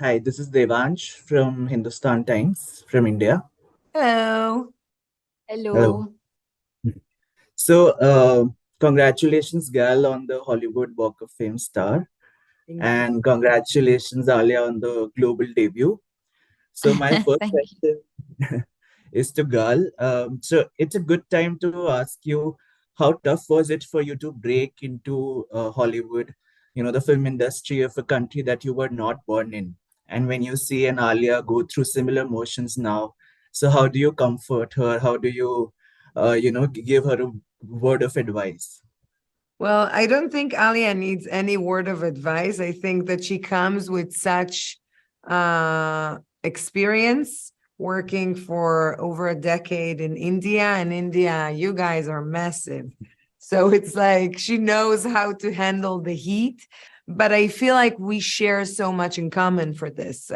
Hi, this is Devansh from Hindustan Times from India. Hello. Hello. Hello. So, congratulations, Gal, on the Hollywood Walk of Fame star, Thank you. and congratulations, Alia, on the global debut. So, my first Thank you. question is to Gal. So, it's a good time to ask you, how tough was it for you to break into Hollywood, the film industry of a country that you were not born in? And when you see an Alia go through similar motions now, so how do you comfort her? How do you, give her a word of advice? Well, I don't think Alia needs any word of advice. I think that she comes with such experience working for over a decade in India. And India, you guys are massive. So it's like she knows how to handle the heat. But I feel like we share so much in common for this.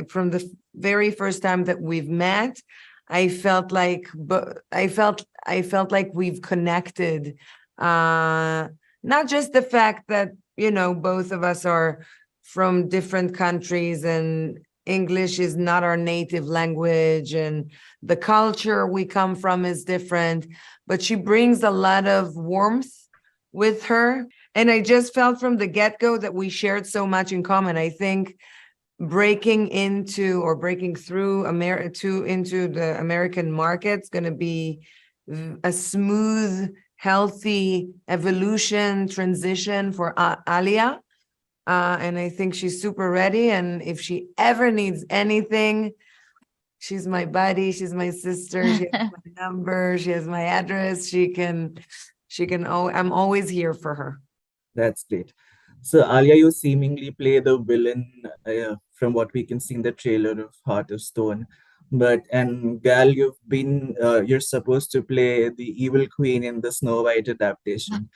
From the very first time that we've met, I felt like we've connected. Not just the fact that, both of us are from different countries and English is not our native language and the culture we come from is different, but she brings a lot of warmth with her. And I just felt from the get-go that we shared so much in common. I think breaking into or breaking through into the American market's going to be a smooth, healthy evolution transition for Alia. And I think she's super ready. And if she ever needs anything, she's my buddy, she's my sister, she has my number, she has my address. I'm always here for her. That's great. So, Alia, you seemingly play the villain from what we can see in the trailer of Heart of Stone. And Gal, you're supposed to play the evil queen in the Snow White adaptation.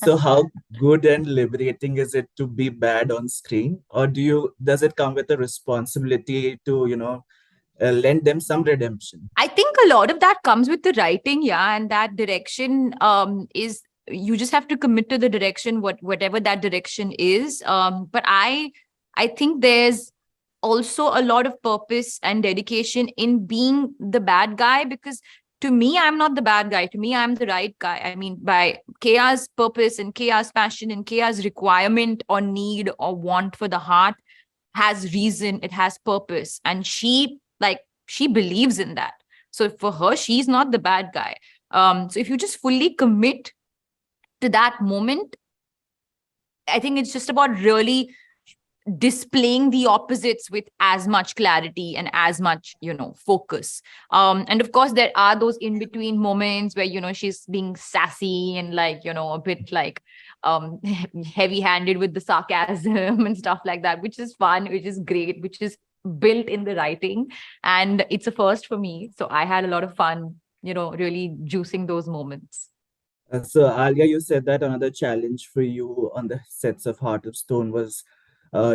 So, how good and liberating is it to be bad on screen? Or does it come with a responsibility to, lend them some redemption? I think a lot of that comes with the writing, yeah, and that direction is you just have to commit to the direction, whatever that direction is. But I think there's also a lot of purpose and dedication in being the bad guy, because to me, I'm not the bad guy. To me, I'm the right guy. I mean, by Kea's purpose and Kea's passion and Kea's requirement or need or want for the heart has reason, it has purpose. And she believes in that. So for her, she's not the bad guy. So if you just fully commit to that moment, I think it's just about really displaying the opposites with as much clarity and as much focus. And of course there are those in between moments where she's being sassy and a bit heavy handed with the sarcasm and stuff like that, which is fun, which is great, which is built in the writing, and it's a first for me, so I had a lot of fun really juicing those moments. So, Alia, you said that another challenge for you on the sets of Heart of Stone was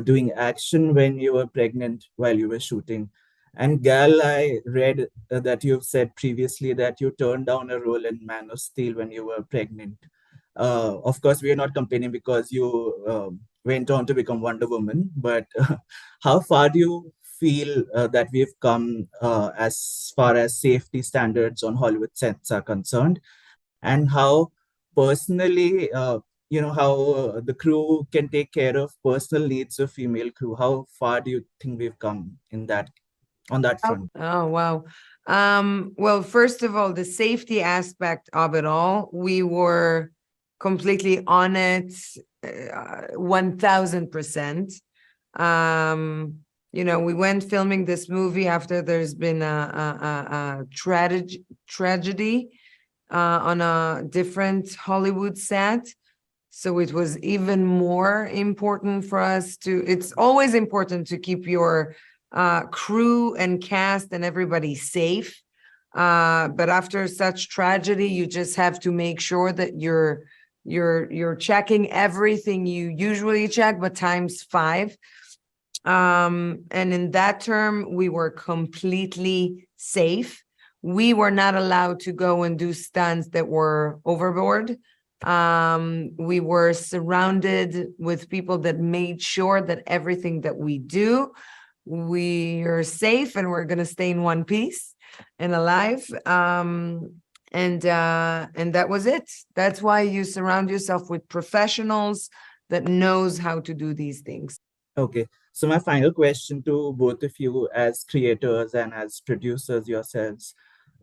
doing action when you were pregnant while you were shooting. And Gal, I read that you've said previously that you turned down a role in Man of Steel when you were pregnant. Of course, we are not complaining because you went on to become Wonder Woman, but how far do you feel that we've come as far as safety standards on Hollywood sets are concerned? And how personally, how the crew can take care of personal needs of female crew. How far do you think we've come on that front? Oh, wow. Well, first of all, the safety aspect of it all, we were completely on it, 1000%. We went filming this movie after there's been a tragedy on a different Hollywood set. So it was even more important for us it's always important to keep your crew and cast and everybody safe. But after such tragedy, you just have to make sure that you're checking everything you usually check, but times 5. And in that term, we were completely safe. We were not allowed to go and do stunts that were overboard. We were surrounded with people that made sure that everything that we do we're safe and we're going to stay in one piece and alive. And that was it. That's why you surround yourself with professionals that knows how to do these things. Okay. So my final question to both of you as creators and as producers yourselves,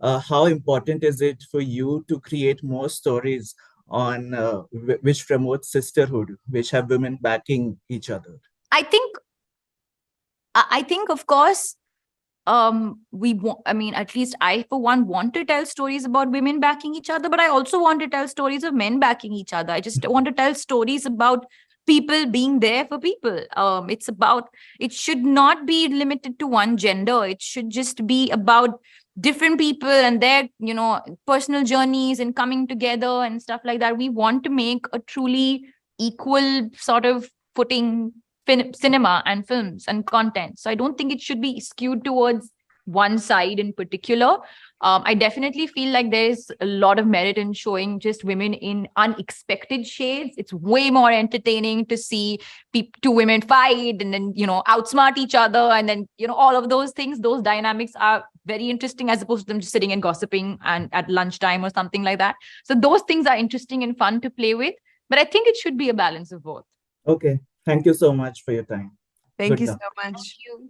how important is it for you to create more stories on which promote sisterhood, which have women backing each other? I think of course, we want, I mean, at least I for one want to tell stories about women backing each other, but I also want to tell stories of men backing each other. I just want to tell stories about people being there for people. It should not be limited to one gender. It should just be about different people and their, personal journeys and coming together and stuff like that. We want to make a truly equal sort of footing cinema and films and content. So I don't think it should be skewed towards one side in particular. I definitely feel like there's a lot of merit in showing just women in unexpected shades. It's way more entertaining to see two women fight and then, outsmart each other. And then, all of those things, those dynamics are very interesting as opposed to them just sitting and gossiping and at lunchtime or something like that. So those things are interesting and fun to play with. But I think it should be a balance of both. Okay. Thank you so much for your time. Thank Good you luck. so much. Thank you.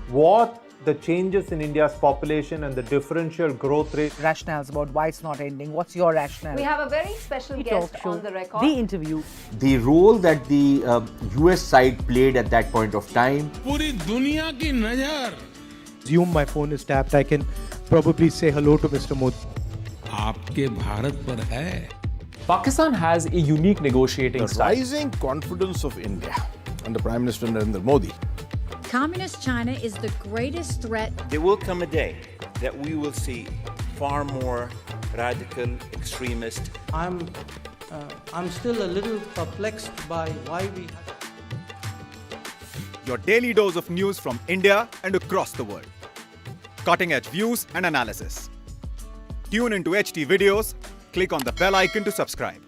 What the changes in India's population and the differential growth rate. Rationales about why it's not ending. What's your rationale? We have a very special guest on the record. The interview. The role that the US side played at that point of time. पूरी दुनिया की नजर Assume my phone is tapped. I can probably say hello to Mr. Modi. आपके भारत पर है. Pakistan has a unique negotiating The style. rising confidence of India under Prime Minister Narendra Modi. Communist China is the greatest threat. There will come a day that we will see far more radical extremist. I'm still a little perplexed by why we. Your daily dose of news from India and across the world. Cutting edge views and analysis. Tune into HT videos. Click on the bell icon to subscribe.